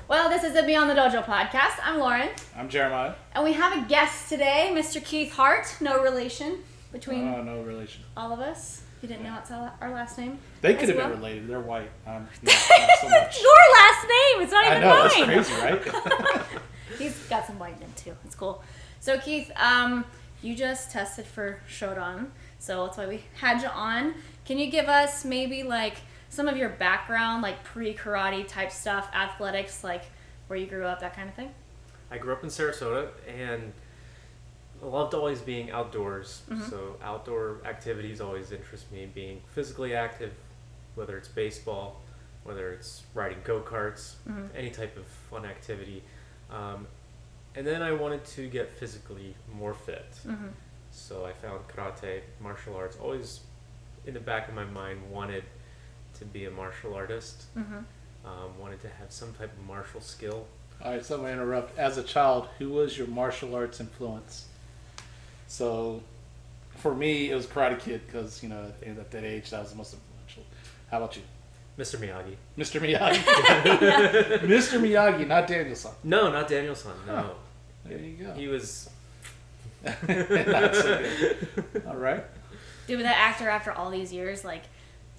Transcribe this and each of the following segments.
Well, this is the Beyond the Dojo podcast. I'm Lauren. I'm Jeremiah. And we have a guest today, Mr. Keith Hart. No relation between No relation. all of us. You didn't know it's our last name? They could have well? been related. They're white. Not so much. Your last name. It's not even I know, mine. that's crazy, right? He's got some white in him too. It's cool. So Keith, you just tested for Showdown, so that's why we had you on. Can you give us maybe like some of your background, like pre-karate type stuff, athletics, like where you grew up, that kind of thing? I grew up in Sarasota and loved always being outdoors. Mm-hmm. So outdoor activities always interest me, being physically active, whether it's baseball, whether it's riding go-karts, Mm-hmm. any type of fun activity. And then I wanted to get physically more fit. Mm-hmm. So I found karate, martial arts, always in the back of my mind wanted to be a martial artist, Mm-hmm. wanted to have some type of martial skill. All right, so I'm going to interrupt. As a child, who was your martial arts influence? So, for me, it was Karate Kid because, you know, at that age, that was the most influential. How about you? Mr. Miyagi. Mr. Miyagi. Mr. Miyagi, not Daniel-san. No, not Daniel-san, no. Huh. There you go. He was... Not so good. All right. Dude, that actor after all these years, like,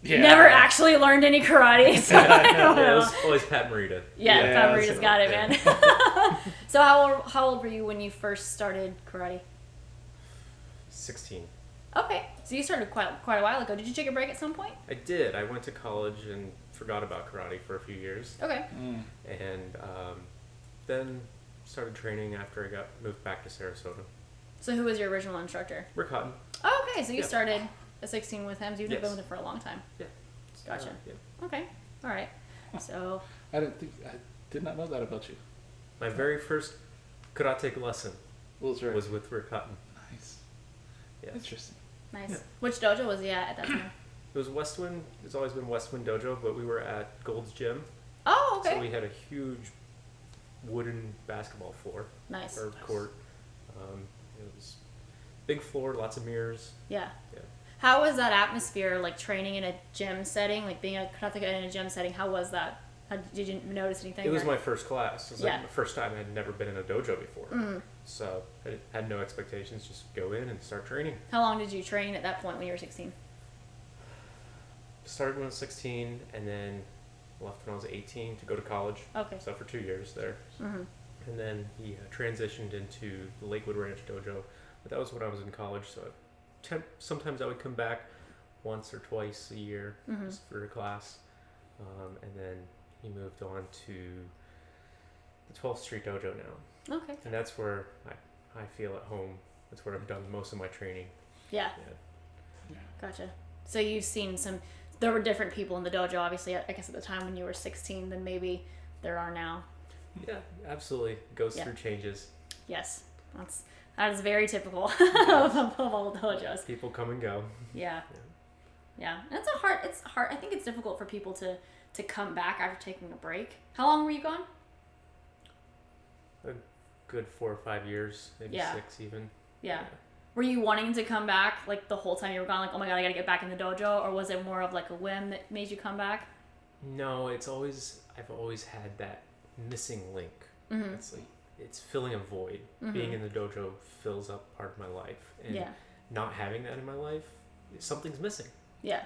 Yeah. never actually learned any karate. So I don't Yeah, it know. was always Pat Morita. Yeah, Yeah, Pat that's Morita's it. got it, Yeah. man. So how old were you when you first started karate? 16. Okay, so you started quite a while ago. Did you take a break at some point? I did. I went to college and forgot about karate for a few years. Okay. And then started training after I moved back to Sarasota. So who was your original instructor? Rick Houghton. Oh, okay, so you Yeah. started at 16 with him, so you've been Yes. with him for a long time. Yeah. Gotcha. Yeah. Okay, all right. So, I did not know that about you. My very first karate lesson What was right? was with Rick Houghton. Nice. Yes. Interesting. nice. Yeah. Which dojo was he at that time? It was Westwind. It's always been Westwind Dojo, but we were at Gold's Gym. Oh, okay. So we had a huge wooden basketball floor. Nice. Or court. It was big floor, lots of mirrors. Yeah. Yeah. How was that atmosphere, like training in a gym setting, like being a karateka in a gym setting? How was that? Did you notice anything? It was or- my first class. It was Yeah. like the first time I had never been in a dojo before. Mhm. So I had no expectations, just go in and start training. How long did you train at that point when you were 16? Started when I was 16 and then left when I was 18 to go to college. Okay. So for 2 years there. Mm-hmm. And then he transitioned into the Lakewood Ranch Dojo. But that was when I was in college. So sometimes I would come back once or twice a year Mhm. just for a class. And then he moved on to the 12th Street Dojo now. Okay. And that's where I feel at home. That's where I've done most of my training. Yeah. Yeah. Gotcha. So you've seen there were different people in the dojo, obviously, I guess at the time when you were 16 than maybe there are now. Yeah, absolutely. Goes Yeah. through changes. Yes. That is very typical of all dojos. People come and go. Yeah. Yeah. And it's hard. I think it's difficult for people to come back after taking a break. How long were you gone? A good 4 or 5 years, maybe Yeah. 6 even. Yeah. Were you wanting to come back like the whole time you were gone, like, oh my god, I gotta get back in the dojo? Or was it more of like a whim that made you come back? No, I've always had that missing link. Mm-hmm. It's like it's filling a void. Mhm. Being in the dojo fills up part of my life, and Yeah. not having that in my life, something's missing. Yeah.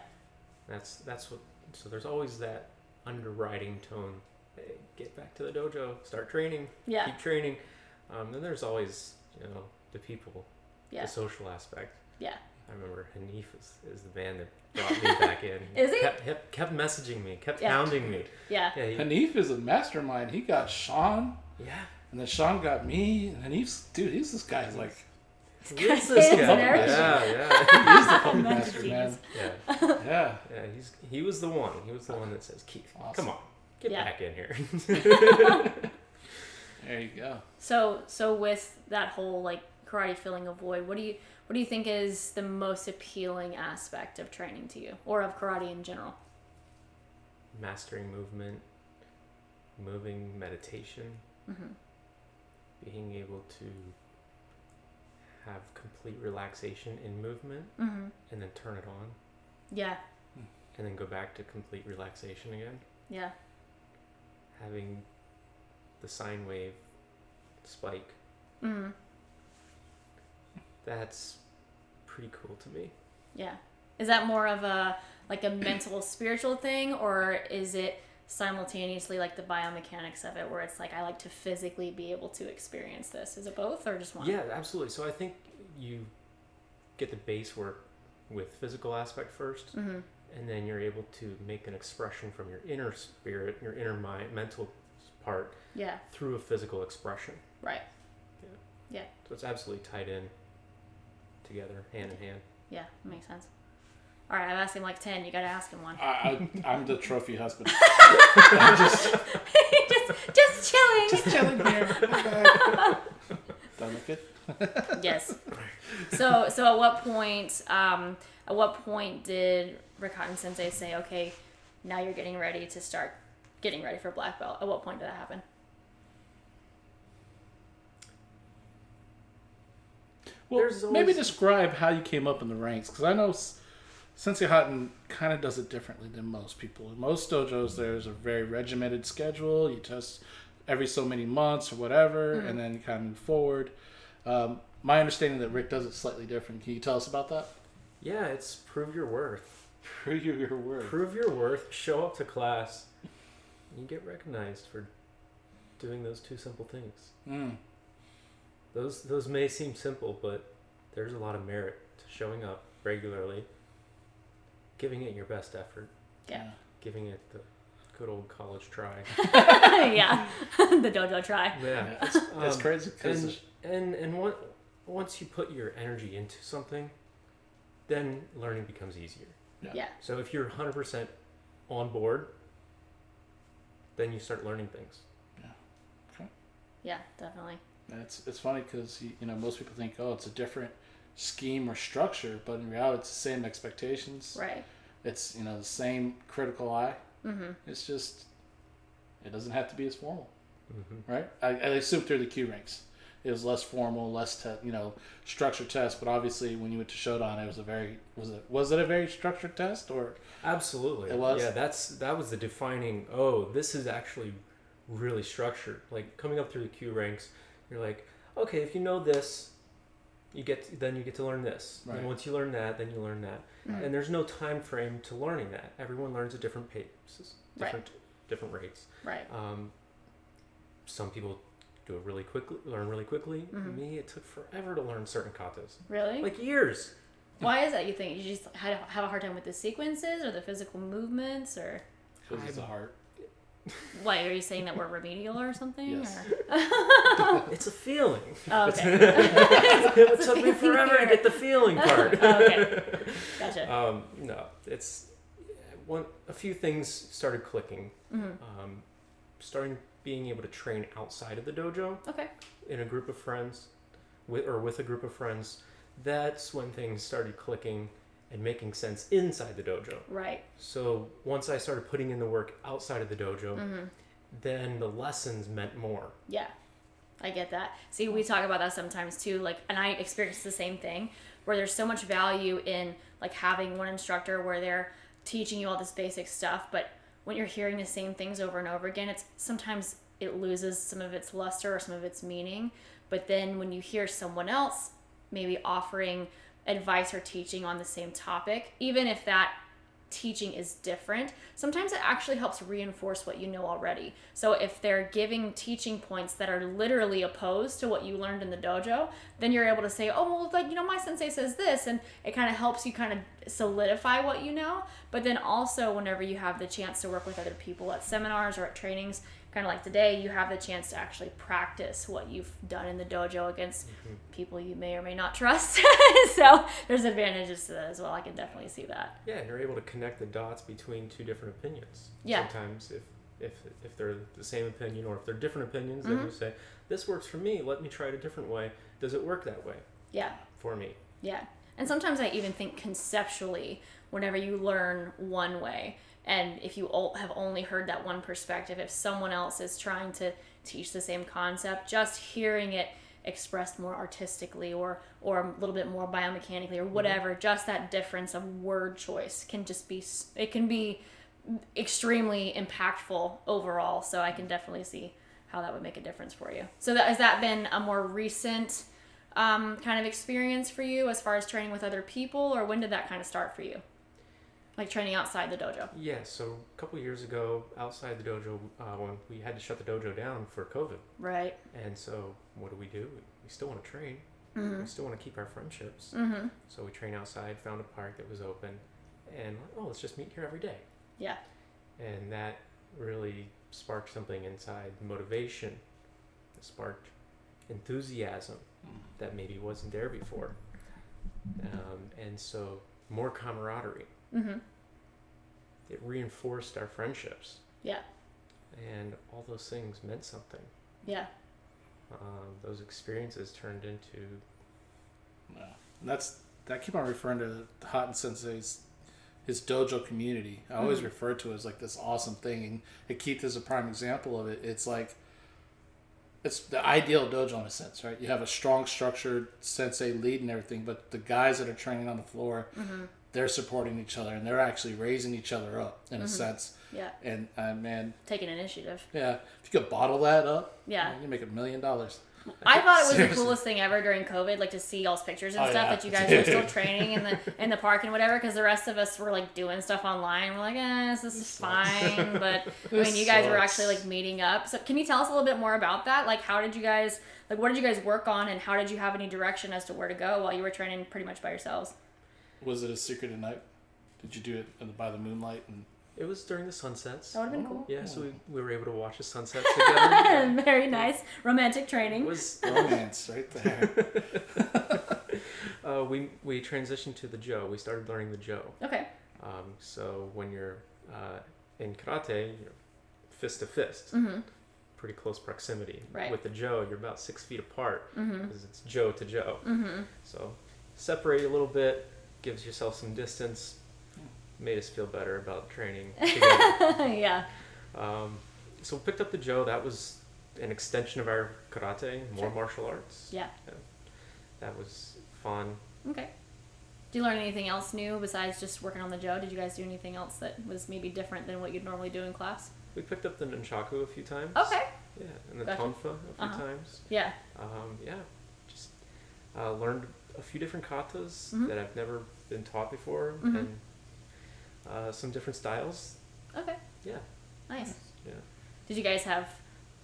That's what. So there's always that underwriting tone. Hey, get back to the dojo. Start training. Yeah. Keep training. Then there's always the people, Yeah. the social aspect. Yeah. I remember Hanif is the man that brought me back in. Is he? Kept messaging me, kept Yeah. hounding me. Yeah. Yeah, Hanif is a mastermind. He got Sean, yeah. and then Sean got me. And he's this guy is like, Who is Kids this and guy? everything. Yeah. he's the puppet Mental master, man. Yeah, Yeah. yeah. He was the one. He was the one that says, "Keith, Awesome. come on, get Yeah. back in here." There you go. So with that whole like karate filling a void, what do you think is the most appealing aspect of training to you, or of karate in general? Mastering movement, moving meditation, Mm-hmm. being able to have complete relaxation in movement, Mm-hmm. and then turn it on, Yeah. and then go back to complete relaxation again. Yeah. Having the sine wave spike. Mm-hmm. That's pretty cool to me. Yeah. Is that more of a mental spiritual thing, or is it simultaneously like the biomechanics of it where it's like I like to physically be able to experience this? Is it both or just one? Yeah, absolutely. So I think you get the base work with physical aspect first, Mm-hmm. and then you're able to make an expression from your inner spirit, your inner mind, mental part, Yeah. through a physical expression. Right. Yeah. Yeah. So it's absolutely tied in together, hand in hand. Yeah, that makes sense. All right, I've asked him like 10. You got to ask him one. I'm the trophy husband. just chilling. Just chilling here. Do I look good? Yes. So at what point did Rikatan Sensei say, okay, now you're getting ready to start getting ready for black belt? At what point did that happen? Well, There's maybe always- describe how you came up in the ranks, because I know Sensei Hutton kind of does it differently than most people. In most dojos, there's a very regimented schedule. You test every so many months or whatever, and then you kind of move forward. My understanding that Rick does it slightly different. Can you tell us about that? Yeah, it's prove your worth. Prove your word. Prove your worth, show up to class, and you get recognized for doing those two simple things. Mm. Those may seem simple, but there's a lot of merit to showing up regularly, giving it your best effort, Yeah. giving it the good old college try. Yeah. The dojo try. Yeah, It's crazy. 'Cause once you put your energy into something, then learning becomes easier. Yeah. So if you're 100% on board, then you start learning things. Yeah, definitely. it's funny because most people think, oh, it's a different scheme or structure, but in reality, it's the same expectations. Right. It's the same critical eye. Mm-hmm. It's just it doesn't have to be as formal, Mm-hmm. right? I assume through the Q ranks, it was less formal, less structured test. But obviously, when you went to Showdown, it was it a very structured test or? Absolutely. It was? Yeah, that was the defining, oh, this is actually really structured. Like coming up through the Q ranks, you're like, okay, if you know this, you get to learn this. Right. And once you learn that, then you learn that. Mhm. And there's no time frame to learning that. Everyone learns at different paces, different rates. Right. Some people learn really quickly. Mhm. Me, it took forever to learn certain katas. Really? Like years. Why is that, you think? You just have a hard time with the sequences or the physical movements, or Because it's a heart. why are you saying that we're remedial or something? Yes. Or? It's a feeling. Oh, okay. It took me forever to get the feeling part. Oh, okay. Gotcha. No, it's a few things started clicking. Mm-hmm. Starting being able to train outside of the dojo Okay. in a group of friends, with a group of friends. That's when things started clicking and making sense inside the dojo. Right. So once I started putting in the work outside of the dojo, Mm-hmm. then the lessons meant more. Yeah, I get that. See, we talk about that sometimes too. Like, and I experience the same thing, where there's so much value in like having one instructor where they're teaching you all this basic stuff, but when you're hearing the same things over and over again, it's sometimes it loses some of its luster or some of its meaning. But then when you hear someone else maybe offering advice or teaching on the same topic, even if that teaching is different, sometimes it actually helps reinforce what you know already. So if they're giving teaching points that are literally opposed to what you learned in the dojo, then you're able to say, oh, well, like, my sensei says this, and it kind of helps you kind of solidify what you know. But then also whenever you have the chance to work with other people at seminars or at trainings, kind of like today, you have the chance to actually practice what you've done in the dojo against people you may or may not trust. So there's advantages to that as well. I can definitely see that. Yeah, and you're able to connect the dots between two different opinions. Yeah. Sometimes if they're the same opinion, or if they're different opinions, then you say, this works for me, let me try it a different way. Does it work that way Yeah. for me? Yeah. And sometimes I even think conceptually, whenever you learn one way, and if you have only heard that one perspective, if someone else is trying to teach the same concept, just hearing it expressed more artistically or a little bit more biomechanically or whatever, just that difference of word choice can extremely impactful overall. So I can definitely see how that would make a difference for you. So has that been a more recent kind of experience for you as far as training with other people, or when did that kind of start for you? Like training outside the dojo? Yeah, so a couple years ago, outside the dojo, when we had to shut the dojo down for COVID. Right. And so what do? We still want to train. Mm-hmm. We still want to keep our friendships. Mm-hmm. So we train outside, found a park that was open, and let's just meet here every day. Yeah. And that really sparked something inside, motivation. It sparked enthusiasm that maybe wasn't there before. And so more camaraderie. Mm-hmm. It reinforced our friendships. Yeah. And all those things meant something. Yeah. Those experiences turned into... I keep on referring to Hart Sensei's his dojo community. I always refer to it as like this awesome thing, and Keith is a prime example of it. It's like it's the ideal dojo in a sense, right? You have a strong, structured sensei lead and everything, but the guys that are training on the floor, they're supporting each other and they're actually raising each other up in a sense. Yeah. And man, taking initiative. Yeah, if you could bottle that up, yeah, you make $1 million. I thought it was the coolest thing ever during COVID, like to see y'all's pictures and stuff that you guys were still training in the park and whatever, because the rest of us were like doing stuff online. We're like, this is fine, but I mean, you guys were actually like meeting up. So can you tell us a little bit more about that? Like, how did you guys, like, what did you guys work on, and how did you have any direction as to where to go while you were training pretty much by yourselves? Was it a secret at night? Did you do it by the moonlight? And it was during the sunsets. That would have been cool. Yeah, so we were able to watch the sunsets together. Very nice. Romantic training. It was romance right there. We transitioned to the Jo. We started learning the Jo. Okay. So when you're in karate, you're fist to fist. Pretty close proximity. Right. With the Jo, you're about 6 feet apart because it's Jo to Jo. So separate a little bit, gives yourself some distance. Made us feel better about training together. Yeah. So we picked up the Jo. That was an extension of our karate, more martial arts. Yeah. That was fun. Okay. Did you learn anything else new besides just working on the Jo? Did you guys do anything else that was maybe different than what you'd normally do in class? We picked up the nunchaku a few times. Okay. Yeah, and the Gotcha. tonfa a few times. Yeah. Just learned a few different katas that I've never been taught before, and some different styles. Okay. Yeah. Nice. Yeah. Did you guys have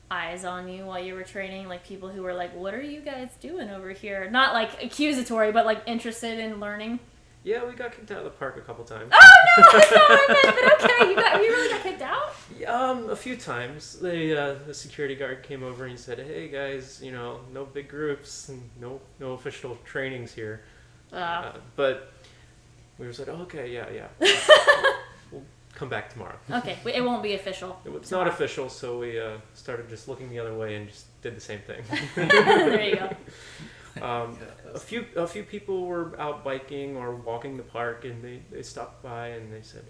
eyes on you while you were training? Like people who were like, what are you guys doing over here? Not like accusatory, but like interested in learning? Yeah, we got kicked out of the park a couple times. Oh no, that's not what I meant, but okay. You really got kicked out? A few times. The security guard came over and he said, hey guys, no big groups and no official trainings here. But we were like, oh, okay, yeah. We'll come back tomorrow. Okay, it won't be official. It's not official, so we started just looking the other way and just did the same thing. There you go. A few people were out biking or walking the park, and they stopped by and they said,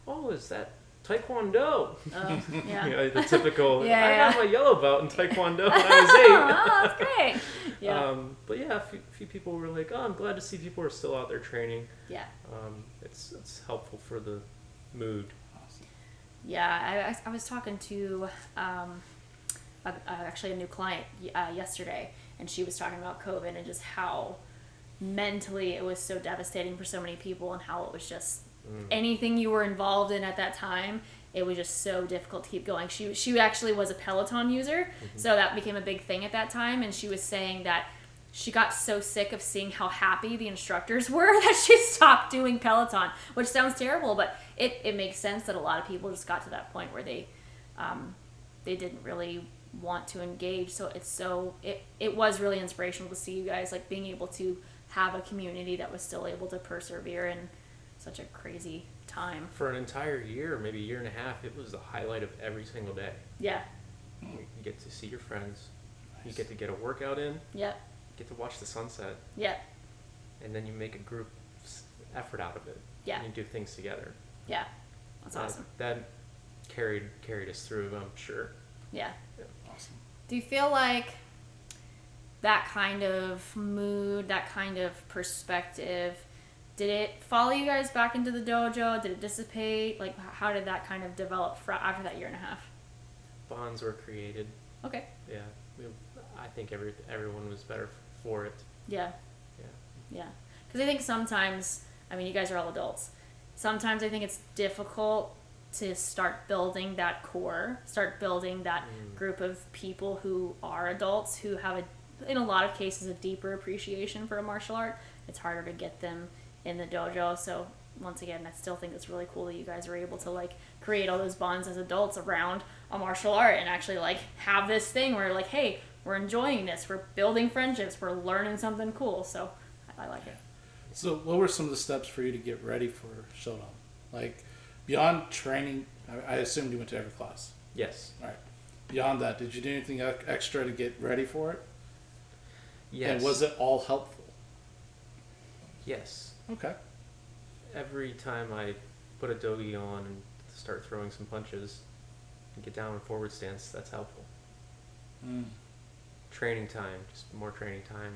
oh, is that Taekwondo? Oh, yeah. The typical, Yeah, I got my yellow belt in Taekwondo when I was 8. Oh, that's great. Yeah. But yeah, a few people were like, oh, I'm glad to see people are still out there training. Yeah. It's helpful for the mood. Yeah, I was talking to actually a new client yesterday, and she was talking about COVID and just how mentally it was so devastating for so many people, and how it was just anything you were involved in at that time, it was just so difficult to keep going. She actually was a Peloton user, so that became a big thing at that time, and she was saying that she got so sick of seeing how happy the instructors were that she stopped doing Peloton, which sounds terrible, but it makes sense that a lot of people just got to that point where they didn't really want to engage. So it was really inspirational to see you guys like being able to have a community that was still able to persevere in such a crazy time. For an entire year, maybe a year and a half, it was the highlight of every single day. Yeah. You get to see your friends. You get to get a workout in. Yeah. Get to watch the sunset. Yeah. And then you make a group effort out of it. Yeah. And you do things together. Yeah. That's awesome. That carried us through, I'm sure. Yeah. Awesome. Do you feel like that kind of mood, that kind of perspective, did it follow you guys back into the dojo? Did it dissipate? Like, how did that kind of develop after that year and a half? Bonds were created. Okay. Yeah, I think everyone was better for it. Yeah. Yeah. Yeah. Because I think sometimes, I mean, you guys are all adults. Sometimes I think it's difficult to start building that core, start building that group of people who are adults who have, in a lot of cases, a deeper appreciation for a martial art. It's harder to get them in the dojo. So once again, I still think it's really cool that you guys are able to like create all those bonds as adults around a martial art and actually like have this thing where like, hey, we're enjoying this, we're building friendships, we're learning something cool. So I like it. So what were some of the steps for you to get ready for Showdown? Like beyond training, I assumed you went to every class. Yes. All right. Beyond that, did you do anything extra to get ready for it? Yes. And was it all helpful? Yes. Okay. Every time I put a dogi on and start throwing some punches and get down in forward stance, that's helpful. Training time, just more training time,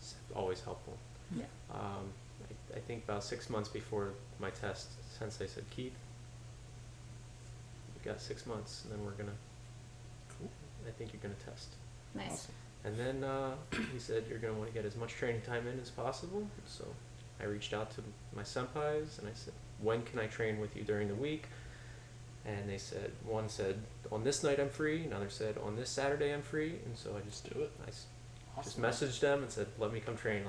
is always helpful. Yeah. I think about 6 months before my test, Sensei said, Keith, you got 6 months, and then we're gonna. Cool. I think you're gonna test. Nice. Awesome. And then he said you're gonna want to get as much training time in as possible. So I reached out to my senpais and I said, when can I train with you during the week? And they said, one said, on this night I'm free. Another said, on this Saturday I'm free. And so I just Do it. Just messaged them and said, let me come train.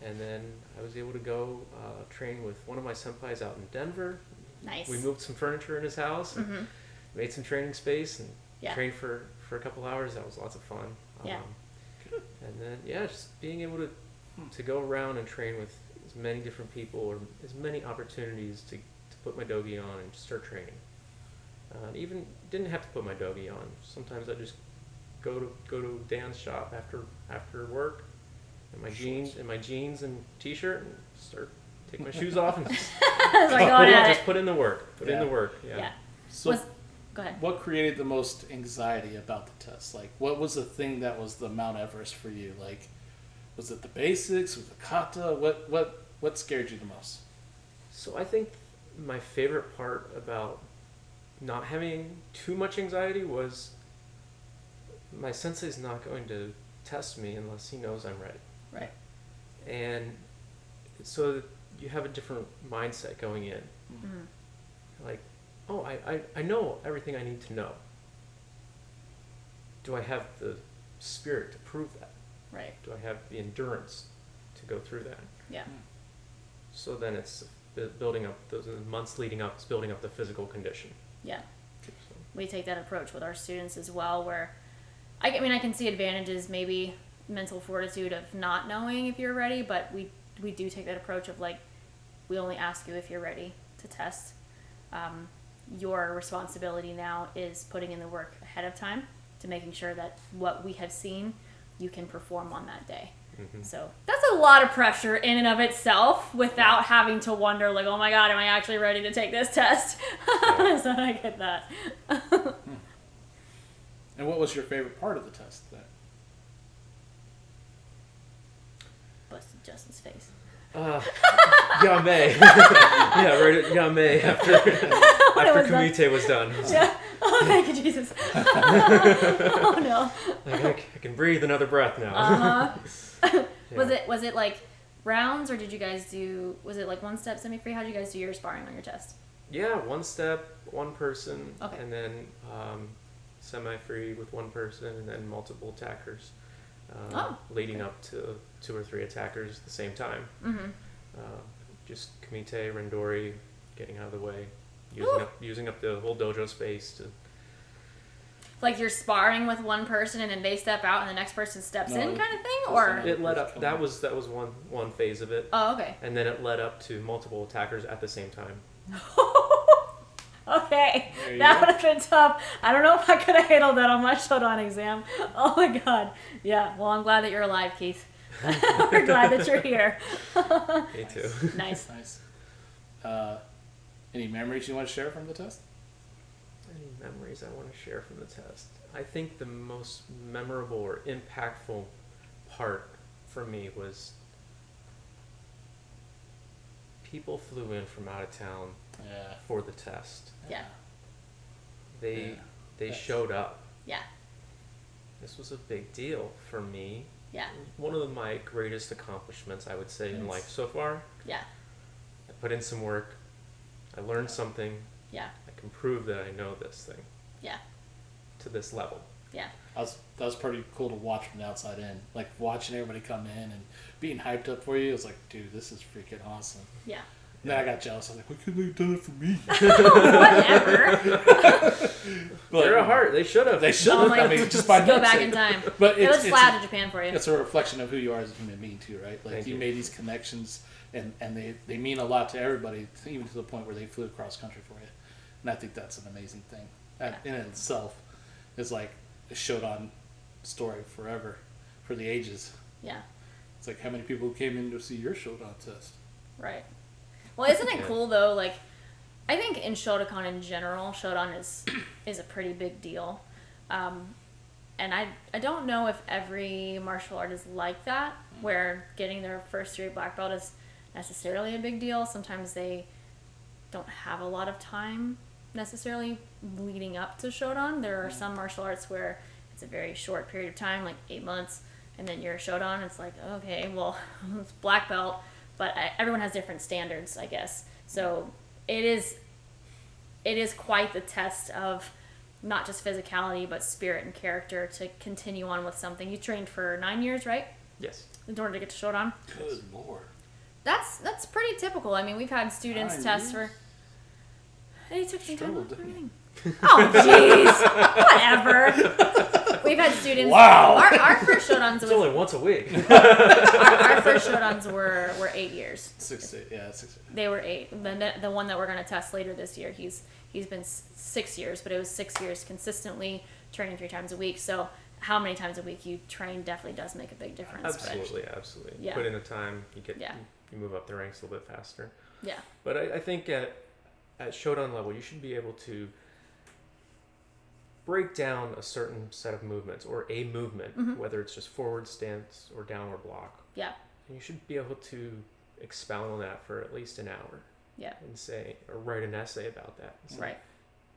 And then I was able to go train with one of my senpais out in Denver. Nice. We moved some furniture in his house and made some training space and trained for a couple hours. That was lots of fun. Yeah. And then, just being able to go around and train with as many different people or as many opportunities to put my dogi on and start training. Even didn't have to put my dogi on. Sometimes I just go to Dan's shop after work in my jeans and t-shirt and take my shoes off and just put in the work. Put in the work. Yeah. So go ahead. what created the most anxiety about the test? Like, what was the thing that was the Mount Everest for you? Like, was it the basics? Was it kata? What scared you the most? So I think my favorite part about not having too much anxiety was my sensei's not going to test me unless he knows I'm ready. Right. And so you have a different mindset going in. Like, oh, I know everything I need to know. Do I have the spirit to prove that? Right. Do I have the endurance to go through that? Yeah. So then it's building up those months leading up. It's building up the physical condition. Yeah. So. We take that approach with our students as well, where I can see advantages, maybe mental fortitude of not knowing if you're ready, but we do take that approach of like, we only ask you if you're ready to test. Your responsibility now is putting in the work ahead of time to making sure that what we have seen, you can perform on that day. So that's a lot of pressure in and of itself without having to wonder like, oh my God, am I actually ready to take this test? So I get that. And what was your favorite part of the test then? Busted Justin's face. Yame. Yeah, right at Yame after Kumite was done. Yeah. Oh, thank you, Jesus. Oh no. Like, I can breathe another breath now. Yeah. Was it like rounds, or did you guys was it like one step semi-free? How did you guys do your sparring on your test? Yeah, one step, one person, Okay. and then semi-free with one person, and then multiple attackers, leading up to 2 or 3 attackers at the same time. Just Kumite, Randori, getting out of the way, using up the whole dojo space to. Like you're sparring with one person and then they step out and the next person steps in, kind of thing, or it led up. That was one phase of it. Oh, okay. And then it led up to multiple attackers at the same time. Okay, that would have been tough. I don't know if I could have handled that on my Shodan exam. Oh my God. Yeah. Well, I'm glad that you're alive, Keith. We're glad that you're here. Me too. Nice. Any memories you want to share from the test? Any memories I want to share from the test? I think the most memorable or impactful part for me was people flew in from out of town for the test. Yeah. They They showed up. Yeah. This was a big deal for me. Yeah. One of my greatest accomplishments, I would say, in life so far. Yeah. I put in some work. I learned something. Yeah. I can prove that I know this thing. Yeah. To this level. Yeah. That was pretty cool to watch from the outside in. Like, watching everybody come in and being hyped up for you. It was like, dude, this is freaking awesome. Yeah. And then I got jealous. I was like, why couldn't they have done it for me? Whatever. They're a Hart. They should have. They should have. I mean, just by go back in time. But let's fly out to Japan for you. It's a reflection of who you are as a human being, too, right? Like, Thank you you. made these connections, and they mean a lot to everybody, even to the point where they flew across country for you. And I think that's an amazing thing. That in itself is like a Shodan story forever, for the ages. Yeah. It's like how many people came in to see your Shodan test. Right. Well, isn't it cool though? Like, I think in Shotokan in general, Shodan is a pretty big deal, and I don't know if every martial art is like that, where getting their first degree black belt is necessarily a big deal. Sometimes they don't have a lot of time necessarily leading up to Shodan. There are some martial arts where it's a very short period of time, like 8 months, and then you're a Shodan. It's like, okay, well, it's black belt. But everyone has different standards, I guess. So it is quite the test of not just physicality, but spirit and character to continue on with something. You trained for 9 years, right? Yes. In order to get to Shodan? Good Lord. That's pretty typical. I mean, we've had students 9 test years? for... He took some time Struggled, off for didn't he? everything. Oh, jeez. Whatever. We've had students... Wow. Our first Shodans It's was... only once a week. Our first Shodans were 8 years. 6 years. They were 8. The one that we're going to test later this year, he's been 6 years, but it was 6 years consistently training 3 times a week. So how many times a week you train definitely does make a big difference. Absolutely. Yeah. Put in the time, you get Yeah. you move up the ranks a little bit faster. Yeah. But I think at Shodan level, you should be able to break down a certain set of movements or a movement, whether it's just forward stance or downward block. Yeah. And you should be able to expound on that for at least an hour. Yeah. And say, or write an essay about that. And say, Right.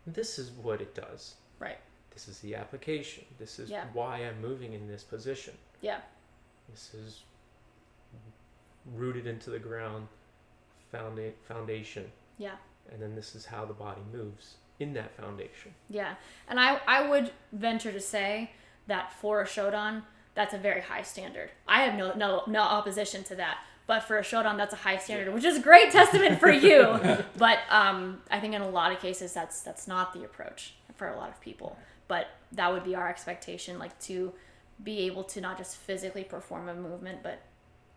This is what it does. Right. This is the application. This is Yeah. why I'm moving in this position. Yeah. This is rooted into the ground foundation. Yeah. And then this is how the body moves in that foundation. Yeah. And I would venture to say that for a Shodan, that's a very high standard. I have no opposition to that. But for a Showdown, that's a high standard, which is a great testament for you. But I think in a lot of cases, that's not the approach for a lot of people. But that would be our expectation, like to be able to not just physically perform a movement, but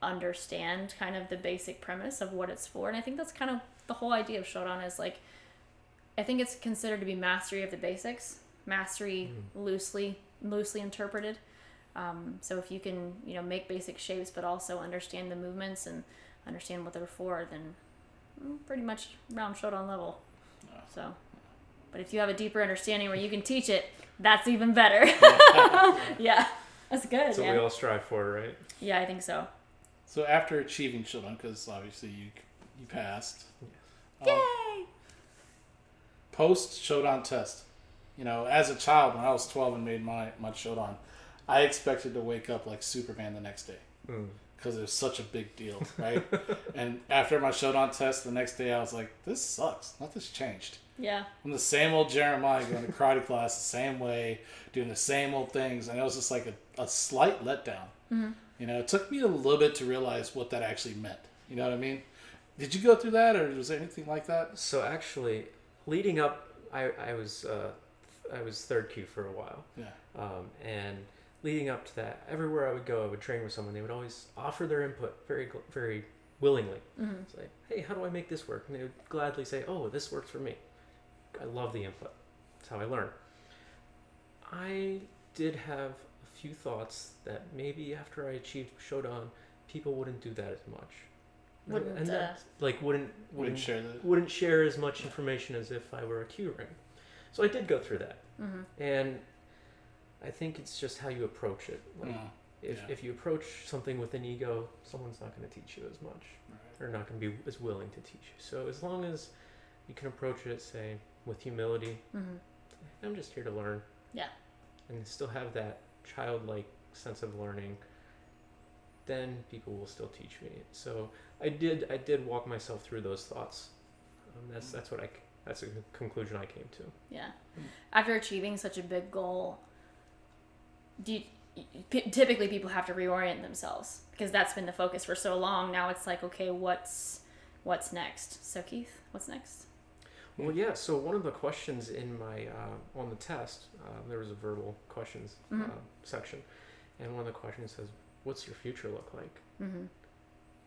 understand kind of the basic premise of what it's for. And I think that's kind of the whole idea of Showdown is like, I think it's considered to be mastery of the basics, mastery loosely interpreted. So if you can, make basic shapes, but also understand the movements and understand what they're for, then pretty much around Shodan level. So, but if you have a deeper understanding where you can teach it, that's even better. Yeah, that's good. That's what we all strive for, right? Yeah, I think so. So after achieving Shodan, because obviously you passed. Yay! Post Shodan test, as a child when I was 12 and made my Shodan, I expected to wake up like Superman the next day because it was such a big deal, right? And after my Shodan test the next day, I was like, this sucks. Nothing's changed. Yeah. I'm the same old Jeremiah going to karate class the same way, doing the same old things. And it was just like a slight letdown. Mm-hmm. It took me a little bit to realize what that actually meant. You know what I mean? Did you go through that, or was there anything like that? So actually, leading up, I was third key for a while. Yeah. And leading up to that, everywhere I would go, I would train with someone. They would always offer their input very, very willingly. Mm-hmm. It's like, hey, how do I make this work? And they would gladly say, oh, this works for me. I love the input. That's how I learn. I did have a few thoughts that maybe after I achieved Shodan, people wouldn't do that as much. Wouldn't share as much information as if I were a Q ring. So I did go through that. Mm-hmm. And I think it's just how you approach it. Like, if you approach something with an ego, someone's not going to teach you as much. Right. They're not going to be as willing to teach you. So as long as you can approach it, say, with humility, I'm just here to learn. Yeah. And still have that childlike sense of learning, then people will still teach me. So I did walk myself through those thoughts. That's a conclusion I came to. Yeah. After achieving such a big goal, typically people have to reorient themselves because that's been the focus for so long. Now it's like, okay, what's next? So Keith, what's next? Well, yeah. So one of the questions in my on the test, there was a verbal questions section, and one of the questions says, "What's your future look like? Mm-hmm.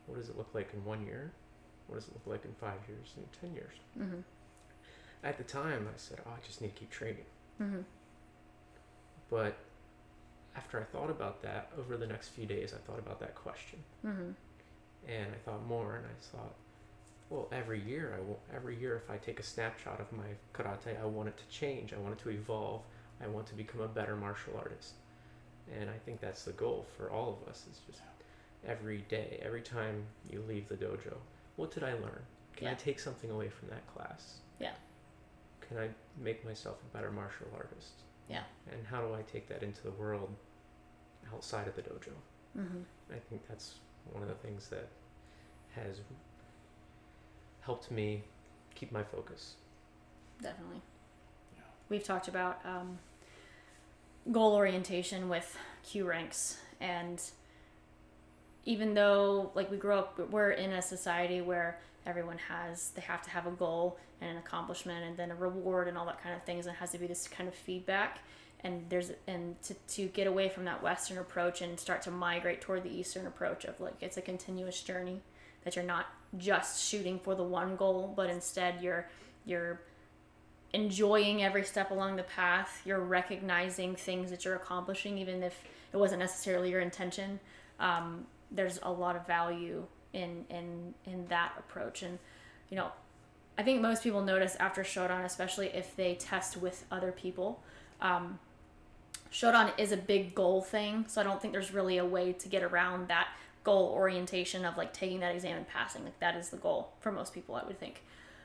What does it look like in 1 year? What does it look like in 5 years and 10 years?" Mm-hmm. At the time, I said, "Oh, I just need to keep training." Mm-hmm. But after I thought about that, over the next few days, I thought about that question, Mm-hmm. and I thought more, and I thought, well, every year, if I take a snapshot of my karate, I want it to change. I want it to evolve. I want to become a better martial artist. And I think that's the goal for all of us. Is just every day, every time you leave the dojo, what did I learn? Can I take something away from that class? Yeah. Can I make myself a better martial artist? Yeah. And how do I take that into the world outside of the dojo? Mm-hmm. I think that's one of the things that has helped me keep my focus. Definitely. Yeah. We've talked about goal orientation with Q ranks, and even though like we're in a society where everyone they have to have a goal and an accomplishment and then a reward and all that kind of things, and it has to be this kind of feedback, and to get away from that Western approach and start to migrate toward the Eastern approach of like it's a continuous journey, that you're not just shooting for the one goal, but instead you're enjoying every step along the path. You're recognizing things that you're accomplishing, even if it wasn't necessarily your intention. There's a lot of value in that approach. And, you know, I think most people notice after Showdown, especially if they test with other people, Showdown is a big goal thing. So I don't think there's really a way to get around that goal orientation of like taking that exam and passing. Like that is the goal for most people, I would think.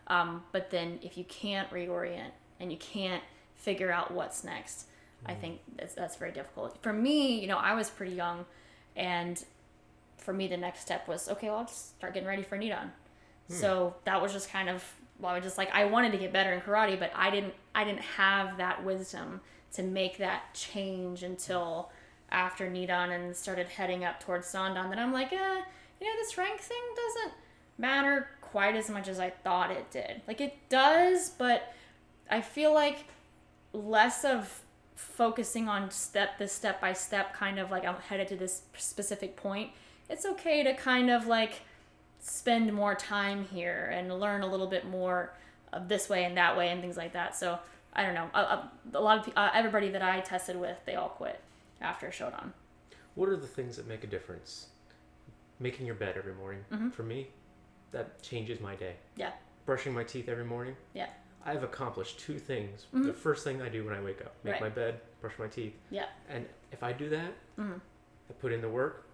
But then if you can't reorient and you can't figure out what's next, I think that's very difficult. For me, you know, I was pretty young, and for me, the next step was, okay, well, I'll just start getting ready for Nidan. So that was just kind of, well, I was just like, I wanted to get better in karate, but I didn't have that wisdom to make that change until after Nidan and started heading up towards Sandan. Then I'm like, this rank thing doesn't matter quite as much as I thought it did. Like it does, but I feel like less of focusing on step by step, kind of like I'm headed to this specific point. It's okay to kind of like spend more time here and learn a little bit more of this way and that way and things like that. So I don't know. A lot of people, everybody that I tested with, they all quit after Showdown. What are the things that make a difference? Making your bed every morning. Mm-hmm. For me, that changes my day. Yeah. Brushing my teeth every morning. Yeah. I've accomplished 2 things. Mm-hmm. The first thing I do when I wake up, make Right. my bed, brush my teeth. Yeah. And if I do that, I put in the work,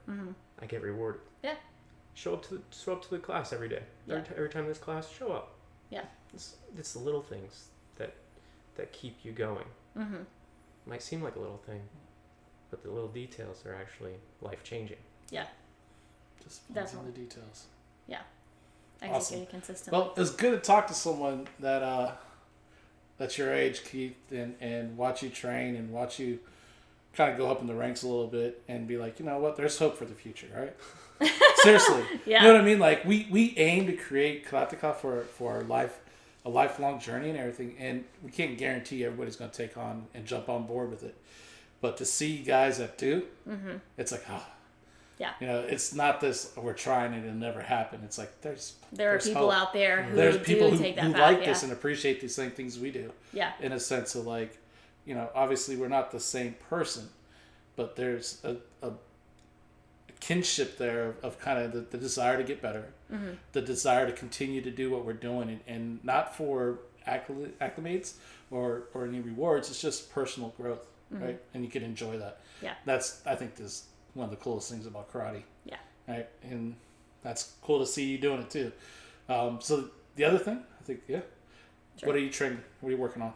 I get rewarded. Yeah. Show up to the class every day. Yeah. Every time there's class, show up. Yeah. It's the little things that keep you going. Mm-hmm. Might seem like a little thing, but the little details are actually life-changing. Yeah. Just in the details. Yeah. Awesome. Executed consistently. Well, it's good to talk to someone that's your age, Keith, and watch you train and watch you kind of go up in the ranks a little bit and be like, you know what, there's hope for the future, right? Seriously. Yeah. You know what I mean? Like we aim to create karateka for our life, a lifelong journey and everything, and we can't guarantee everybody's going to take on and jump on board with it. But to see guys that do, it's like, yeah. You know, it's not this, we're trying it, it'll never happen. It's like, there are people hope out there who there's people do who, take that who path, like yeah. this and appreciate the same things we do. Yeah. In a sense of like, you know, obviously we're not the same person, but there's a kinship there of kind of the desire to get better, the desire to continue to do what we're doing, and not for acclimates or any rewards. It's just personal growth, right? And you can enjoy that. Yeah. That's, I think, is one of the coolest things about karate. Yeah. Right, and that's cool to see you doing it too. So the other thing, I think, Sure. What are you training? What are you working on?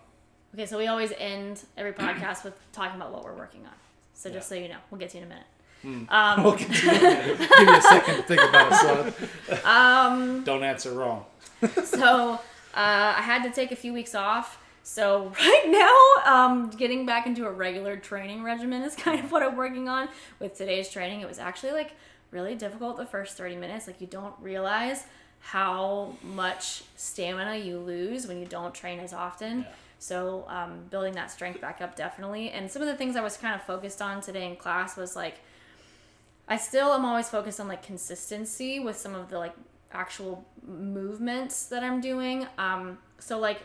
Okay, so we always end every podcast with talking about what we're working on. So just so you know, we'll get to you in a minute. We'll get to you in a minute. Give me a second to think about it, son. Don't answer wrong. So I had to take a few weeks off. So right now, getting back into a regular training regimen is kind of what I'm working on. With today's training, it was actually like really difficult the first 30 minutes. Like you don't realize how much stamina you lose when you don't train as often. Yeah. So building that strength back up definitely. And some of the things I was kind of focused on today in class was like, I still am always focused on like consistency with some of the like actual movements that I'm doing. So like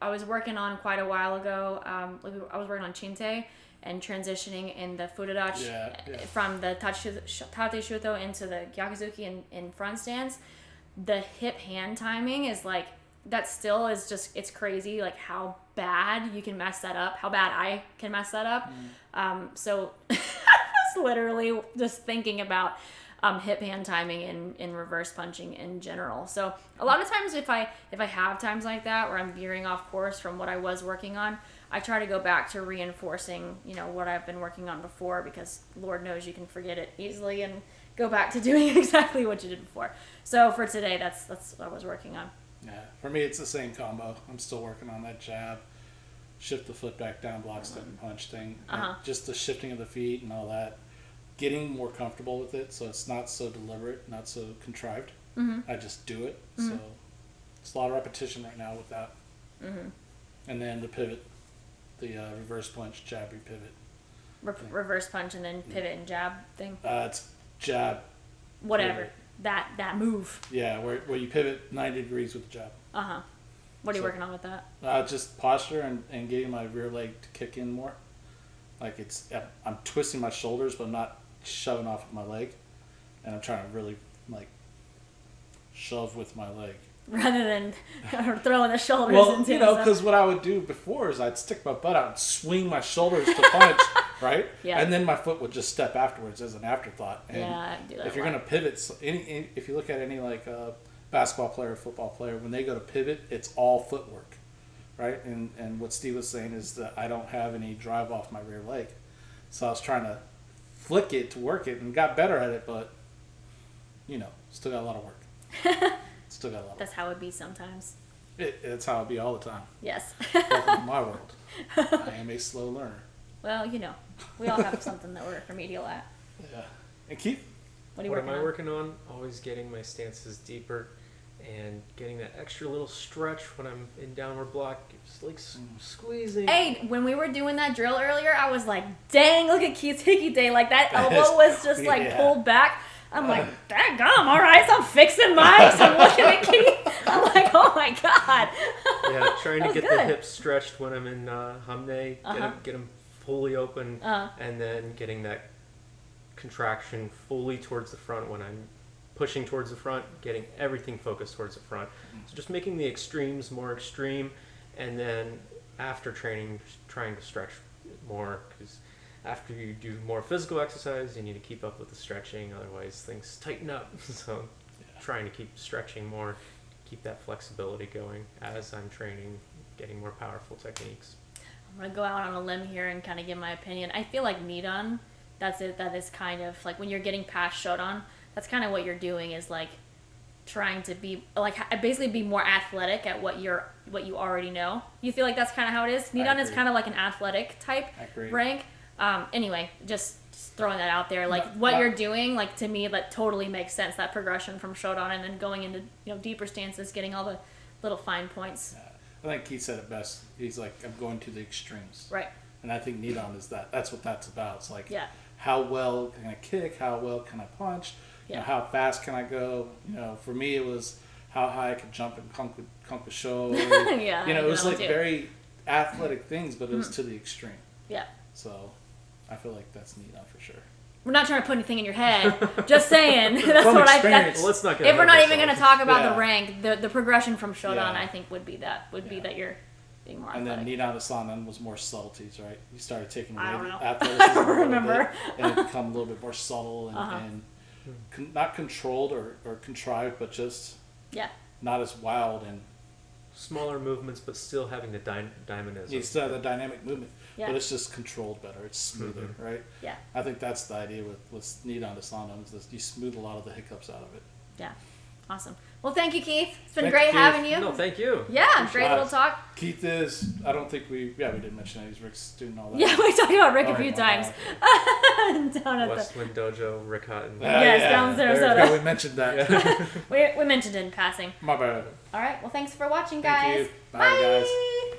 I was working on quite a while ago, I was working on Chinte and transitioning in the Fudodachi from the Tate Shuto into the Gyakuzuki in front stance. The hip hand timing is like, that still is just, it's crazy like how bad you can mess that up, how bad I can mess that up. So I was literally just thinking about hip hand timing in reverse punching in general. So a lot of times if I have times like that where I'm veering off course from what I was working on, I try to go back to reinforcing, what I've been working on before, because Lord knows you can forget it easily and go back to doing exactly what you did before. So for today, that's what I was working on. Yeah, for me it's the same combo. I'm still working on that jab, shift the foot back down, block, step, and punch thing. And just the shifting of the feet and all that. Getting more comfortable with it, so it's not so deliberate, not so contrived. I just do it. So it's a lot of repetition right now with that. And then the pivot, the reverse punch, jab, repivot. Reverse punch and then pivot and jab thing. It's jab. Whatever. Pivot. That move. Yeah, where you pivot 90 degrees with the jab. What are you working on with that? Just posture and getting my rear leg to kick in more. Like I'm twisting my shoulders, but I'm not shoving off with my leg, and I'm trying to really like shove with my leg rather than throwing the shoulders into it. Because what I would do before is I'd stick my butt out and swing my shoulders to punch, right? Yeah. And then my foot would just step afterwards as an afterthought. And I do that. If you're gonna pivot, if you look at any like basketball player, football player, when they go to pivot, it's all footwork, right? And what Steve was saying is that I don't have any drive off my rear leg, so I was trying to flick it to work it and got better at it, but still got a lot of work. That's how it be sometimes. It's how it be all the time. Yes. Welcome to my world. I am a slow learner. Well, we all have something that we're remedial at. Yeah. And Keith? What am I working on? Always getting my stances deeper and getting that extra little stretch when I'm in downward block. It's like squeezing. Hey, when we were doing that drill earlier, I was like, dang, look at Keith's hickey day. Like that elbow was just like pulled back. I'm like, daggum, all right, so I'm fixing mics. I'm looking at Keith. I'm like, oh my God. Yeah, trying to get the hips stretched when I'm in Hamne, get them fully open, and then getting that contraction fully towards the front when I'm pushing towards the front, getting everything focused towards the front. So just making the extremes more extreme, and then after training, just trying to stretch more, because after you do more physical exercise, you need to keep up with the stretching, otherwise things tighten up. So trying to keep stretching more, keep that flexibility going as I'm training, getting more powerful techniques. I'm going to go out on a limb here and kind of give my opinion. I feel like Nidan, that is kind of like when you're getting past shodan, that's kind of what you're doing, is like trying to be like basically be more athletic at what you already know. You feel like that's kind of how it is? Nidan is kind of like an athletic type rank. Anyway, just throwing that out there, like you're doing, like to me, that totally makes sense. That progression from shodan and then going into deeper stances, getting all the little fine points. Yeah. I think Keith said it best. He's like, I'm going to the extremes. Right. And I think Nidan is that. That's what that's about. It's like, how well can I kick? How well can I punch? How fast can I go? For me, it was how high I could jump and conk the show. It was like very athletic things, but it was to the extreme. Yeah. So I feel like that's Nidan for sure. We're not trying to put anything in your head. Just saying. That's what let's not get if we're not even going to talk about the rank, the progression from shodan, I think would be that you're being more athletic. And then Nidan Asanan was more subtleties, right? You started taking away the athleticism I don't remember. And it become a little bit more subtle and not controlled or contrived, but just not as wild and smaller movements, but still having the dynamism. You still have the dynamic movement, Yeah. but it's just controlled better. It's smoother, right? Yeah. I think that's the idea with what's neat on Asana is that you smooth a lot of the hiccups out of it. Yeah. Awesome. Well, thank you, Keith. It's been Thank great you, having Keith. you. No, thank you. Yeah, great little talk. Keith is, I don't think we did mention that he's Rick's student, all that. Yeah, we talked about Rick All a few right, times. Down at Westland Dojo, Rick Hutton. Yes, down in Sarasota. Yeah, we mentioned that. Yeah. we mentioned it in passing. My bad. All right. Well, thanks for watching, Thank guys. you. Bye, guys.